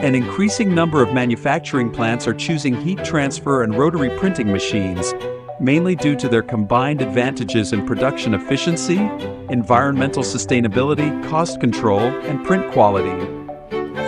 An increasing number of manufacturing plants are choosing heat transfer and rotary printing machines, mainly due to their combined advantages in production efficiency, environmental sustainability, cost control, and print quality.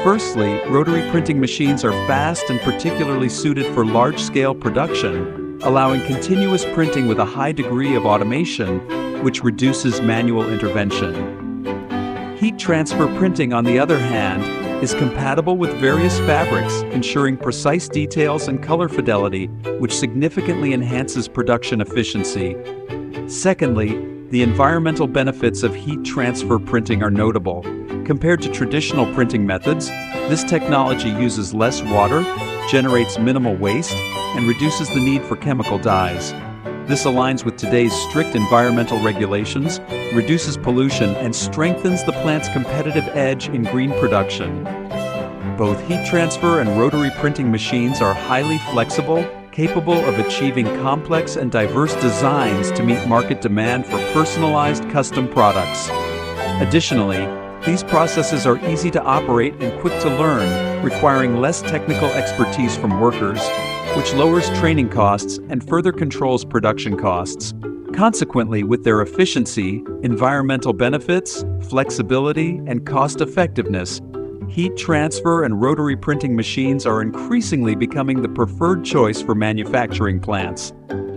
Firstly, rotary printing machines are fast and particularly suited for large-scale production, allowing continuous printing with a high degree of automation, which reduces manual intervention. Heat transfer printing, on the other hand, is compatible with various fabrics, ensuring precise details and color fidelity, which significantly enhances production efficiency. Secondly, the environmental benefits of heat transfer printing are notable. Compared to traditional printing methods, this technology uses less water, generates minimal waste, and reduces the need for chemical dyes. This aligns with today's strict environmental regulations, reduces pollution, and strengthens the plant's competitive edge in green production. Both heat transfer and rotary printing machines are highly flexible, capable of achieving complex and diverse designs to meet market demand for personalized custom products. Additionally, these processes are easy to operate and quick to learn, requiring less technical expertise from workers, which lowers training costs and further controls production costs. Consequently, with their efficiency, environmental benefits, flexibility, and cost-effectiveness, heat transfer and rotary printing machines are increasingly becoming the preferred choice for manufacturing plants.